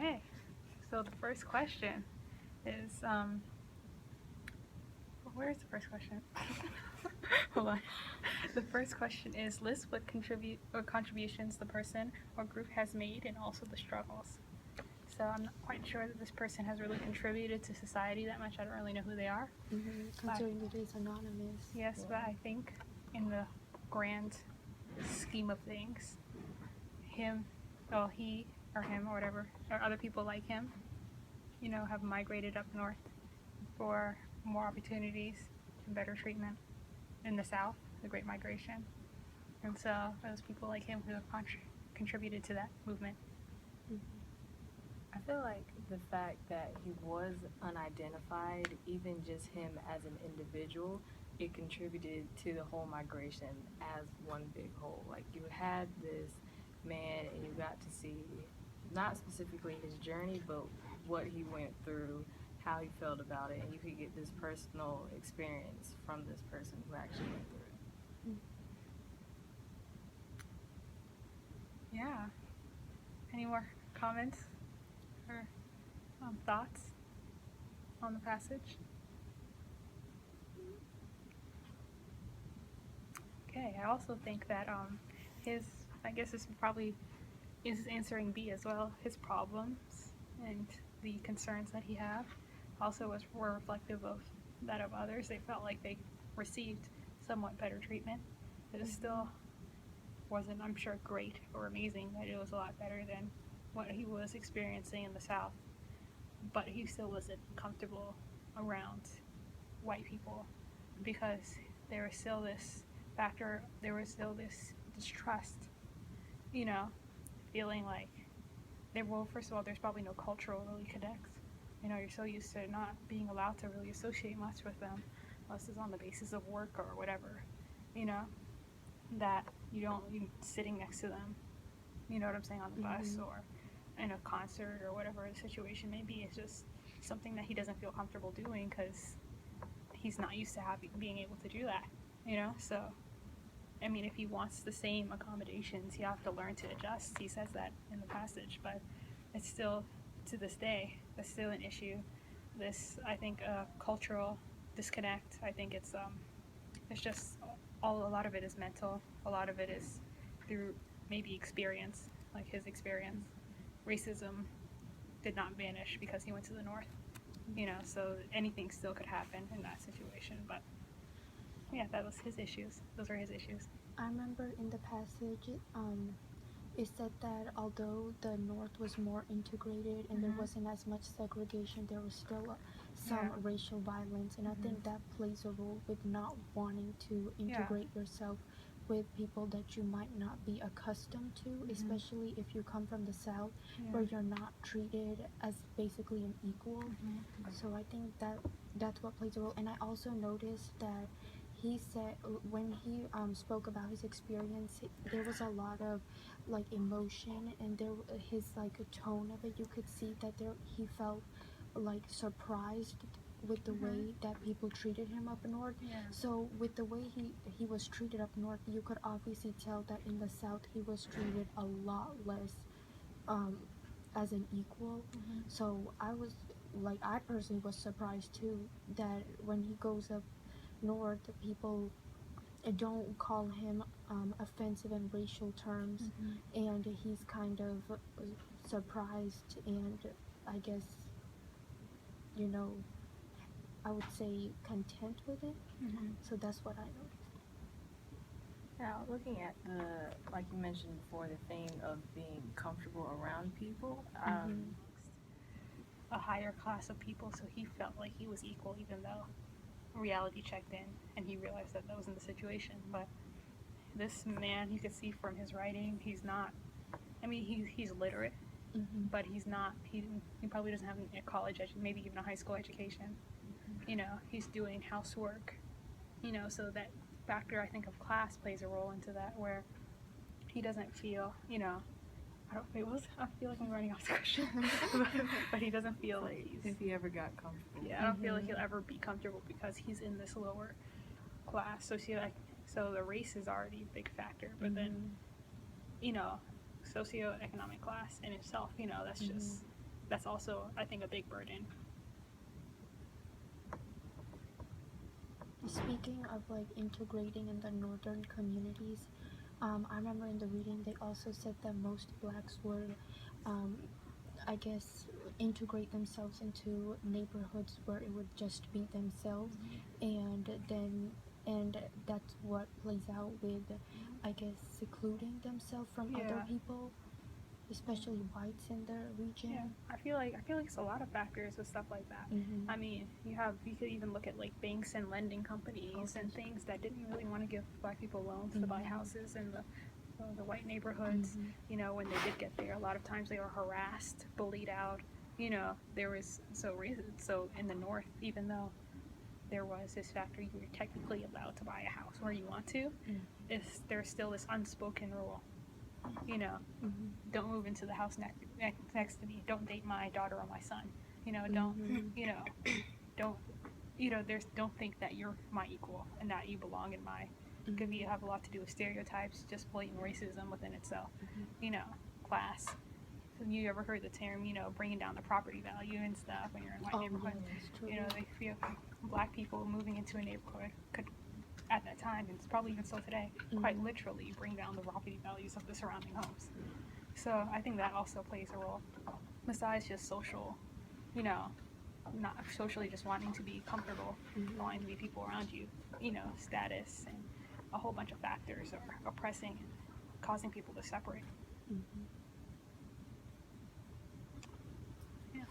Okay, so the first question is, where's the first question? Hold on. The first question is, list what contributions the person or group has made and also the struggles. So I'm not quite sure that this person has really contributed to society that much. I don't really know who they are. Considering it is anonymous. Yes, but I think in the grand scheme of things, he or him or whatever, or other people like him, have migrated up north for more opportunities and better treatment in the South, the Great Migration. And so those people like him who have contributed to that movement. I feel like the fact that he was unidentified, even just him as an individual, it contributed to the whole migration as one big whole. Like, you had this man and you got to see not specifically his journey, but what he went through, how he felt about it, and you could get this personal experience from this person who actually went through it. Yeah. Any more comments or thoughts on the passage? Okay, I also think that I guess this probably is answering B as well, his problems and the concerns that he had also were reflective of that of others. They felt like they received somewhat better treatment, but it still wasn't, I'm sure, great or amazing, but it was a lot better than what he was experiencing in the South. But he still wasn't comfortable around white people because there was still this factor, there was still this distrust, feeling like, first of all, there's probably no cultural really connects. You're so used to not being allowed to really associate much with them unless it's on the basis of work or whatever, that you sitting next to them, you know what I'm saying, on the bus or in a concert or whatever the situation may be. It's just something that he doesn't feel comfortable doing because he's not used to being able to do that, so I mean, if he wants the same accommodations, you have to learn to adjust. He says that in the passage, but it's still, to this day, that's still an issue. This, I think, cultural disconnect. I think it's just a lot of it is mental. A lot of it is through maybe experience, like his experience. Racism did not vanish because he went to the North, so anything still could happen in that situation, but yeah, that was his issues. Those were his issues. I remember in the passage, it said that although the North was more integrated and there wasn't as much segregation, there was still some racial violence, and I think that plays a role with not wanting to integrate yourself with people that you might not be accustomed to, especially if you come from the South where you're not treated as basically an equal. So I think that's what plays a role. And I also noticed that he said when he spoke about his experience, there was a lot of like emotion, and his like tone of it, you could see that he felt like surprised with the way that people treated him up north. So with the way he was treated up north, you could obviously tell that in the South he was treated a lot less as an equal. So I personally was surprised too that when he goes up north, people don't call him offensive in racial terms, and he's kind of surprised and I guess, I would say content with it. So that's what I noticed. Now, looking at like you mentioned before, the theme of being comfortable around people, a higher class of people, so he felt like he was equal, even though reality checked in and he realized that wasn't the situation. But this man, you could see from his writing, he's not, I mean, he's literate, but he's not, he probably doesn't have a college, maybe even a high school education. He's doing housework, so that factor, I think, of class plays a role into that, where he doesn't feel, I feel like I'm running off the question, but he doesn't feel like if he ever got comfortable. Yeah, I don't feel like he'll ever be comfortable because he's in this lower class. So the race is already a big factor, but then, socioeconomic class in itself, that's just that's also, I think, a big burden. Speaking of like integrating in the northern communities, I remember in the reading they also said that most blacks would, I guess, integrate themselves into neighborhoods where it would just be themselves, and that's what plays out with, I guess, secluding themselves from other Yeah. people, especially whites in the region. Yeah, I feel like it's a lot of factors with stuff like that. Mm-hmm. I mean, you could even look at like banks and lending companies Okay. and things that didn't really want to give black people loans to buy houses in the white neighborhoods. You know, when they did get there, a lot of times they were harassed, bullied out. You know, there was so in the north, even though there was this factor, you're technically allowed to buy a house where you want to. There's still this unspoken rule. You know, don't move into the house next to me. Don't date my daughter or my son. You know, don't don't think that you're my equal and that you belong in my. Could be have a lot to do with stereotypes, just blatant racism within itself. You know, class. Have you ever heard the term, you know, bringing down the property value and stuff when you're in white neighborhoods? You know, they feel black people moving into a neighborhood could, at that time, and it's probably even still today, quite literally bring down the property values of the surrounding homes. So I think that also plays a role, besides just social, you know, not socially just wanting to be comfortable, wanting to be people around you, you know, status and a whole bunch of factors are oppressing and causing people to separate. Yeah.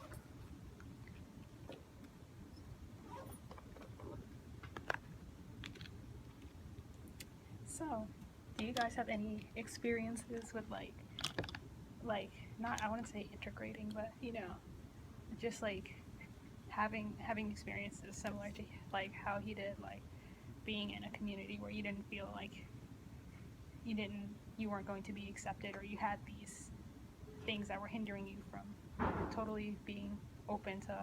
So, do you guys have any experiences with like not, I wouldn't say integrating, but you know, just like having experiences similar to like how he did, like being in a community where you didn't feel like you weren't going to be accepted, or you had these things that were hindering you from totally being open to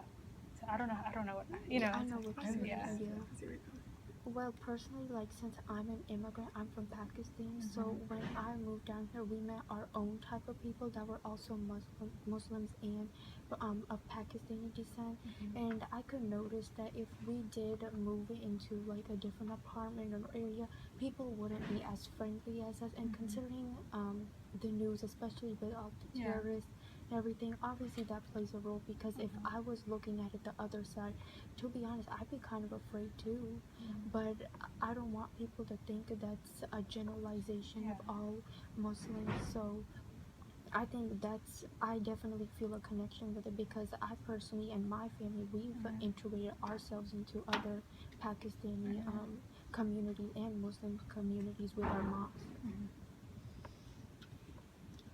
I don't know what, you know. I know what you mean. Yeah. Well, personally, like, since I'm an immigrant, I'm from Pakistan, so when I moved down here, we met our own type of people that were also Muslims and of Pakistani descent, and I could notice that if we did move into, like, a different apartment or area, people wouldn't be as friendly as us, and considering the news, especially with all the terrorists and everything, obviously that plays a role, because if I was looking at it the other side, to be honest, I'd be kind of afraid too. But I don't want people to think that's a generalization of all Muslims. So I think I definitely feel a connection with it, because I personally and my family, we've integrated ourselves into other Pakistani community and Muslim communities with our mosques.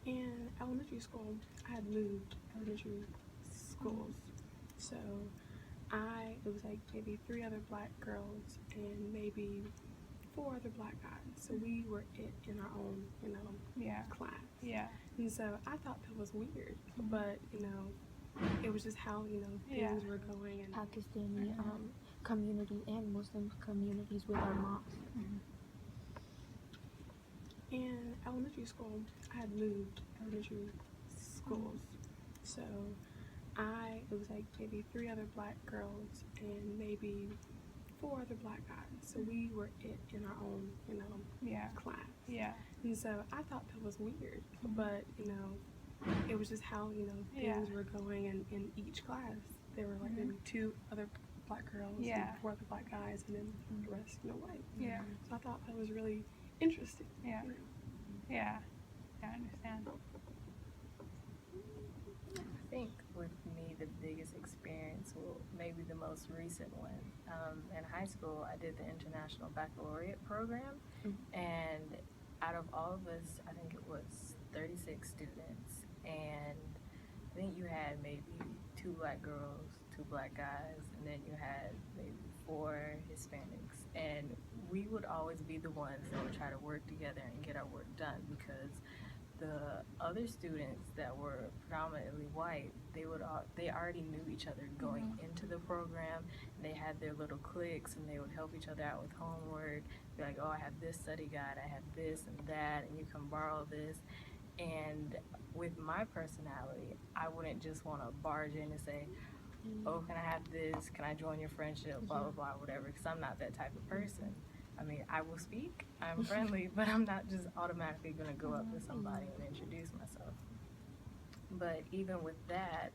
In elementary school, I had moved elementary schools, so it was like maybe 3 other black girls and maybe 4 other black guys, so we were in our own, you know, class. Yeah. And so I thought that was weird, but, you know, it was just how, you know, things were going. And Pakistani community and Muslim communities with our mosques. In elementary school, I had moved elementary schools, so it was like maybe 3 other black girls and maybe 4 other black guys, so we were in our own, you know, class. Yeah. And so I thought that was weird, but, you know, it was just how, you know, things were going, and in each class there were like maybe 2 other black girls and 4 other black guys, and then the rest, you know, white. Yeah. So I thought that was really interesting. Yeah. You know? Yeah. I understand. I think with me, the biggest experience, well, maybe the most recent one, in high school, I did the International Baccalaureate program, and out of all of us, I think it was 36 students, and I think you had maybe 2 black girls, 2 black guys, and then you had maybe 4 Hispanics, and we would always be the ones that would try to work together and get our work done, because the other students that were predominantly white, they already knew each other going into the program. And they had their little cliques, and they would help each other out with homework. Be like, oh, I have this study guide, I have this and that, and you can borrow this. And with my personality, I wouldn't just want to barge in and say, oh, can I have this? Can I join your friendship? Blah, blah, blah, whatever. Because I'm not that type of person. I mean, I will speak, I'm friendly, but I'm not just automatically going to go up to somebody and introduce myself. But even with that,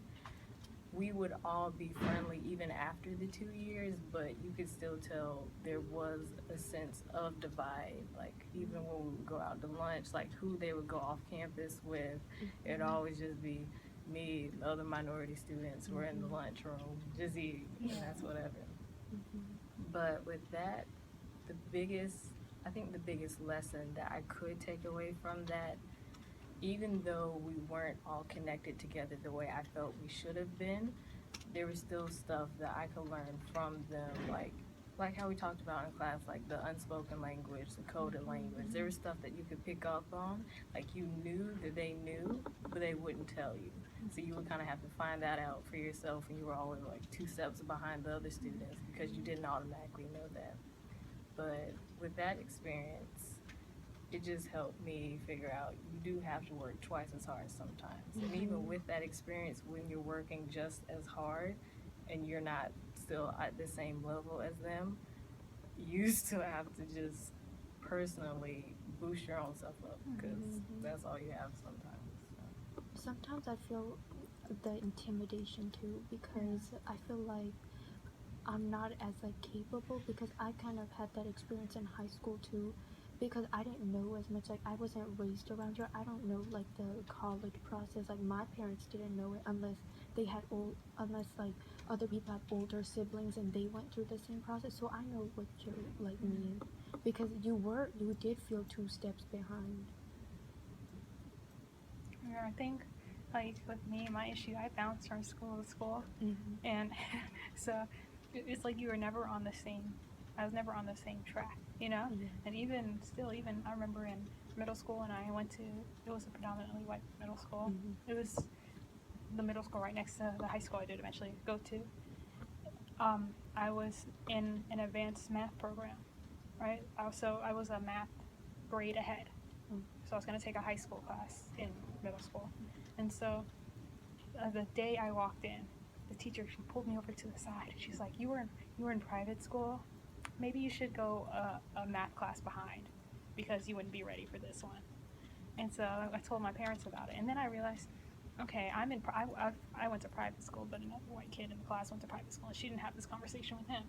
we would all be friendly even after the 2 years, but you could still tell there was a sense of divide. Like, even when we would go out to lunch, like who they would go off campus with, it'd always just be me, the other minority students were in the lunchroom, just eating, and that's whatever. But with that, I think the biggest lesson that I could take away from that, even though we weren't all connected together the way I felt we should have been, there was still stuff that I could learn from them, like how we talked about in class, like the unspoken language, the coded language. There was stuff that you could pick up on, like you knew that they knew, but they wouldn't tell you. So you would kind of have to find that out for yourself, and you were always like 2 steps behind the other students because you didn't automatically know that. But with that experience, it just helped me figure out you do have to work twice as hard sometimes. And even with that experience, when you're working just as hard and you're not still at the same level as them, you still have to just personally boost your own self up because that's all you have sometimes. So. Sometimes I feel the intimidation too, because I feel like I'm not as like capable, because I kind of had that experience in high school too, because I didn't know as much. Like, I wasn't raised around here. I don't know like the college process. Like, my parents didn't know it unless they had unless like other people have older siblings and they went through the same process. So I know what you like mean, because you did feel 2 steps behind. Yeah, I think, like, with me, my issue, I bounced from school to school, and so it's like you were never on the same, I was never on the same track, you know? And even still, I remember in middle school, and I went to, it was a predominantly white middle school. It was the middle school right next to the high school I did eventually go to. I was in an advanced math program, right? So I was a math grade ahead. So I was going to take a high school class in middle school. And so the day I walked in, the teacher, she pulled me over to the side. She's like, you were in private school. Maybe you should go a math class behind because you wouldn't be ready for this one. And so I told my parents about it. And then I realized, okay, I went to private school, but another white kid in the class went to private school, and she didn't have this conversation with him.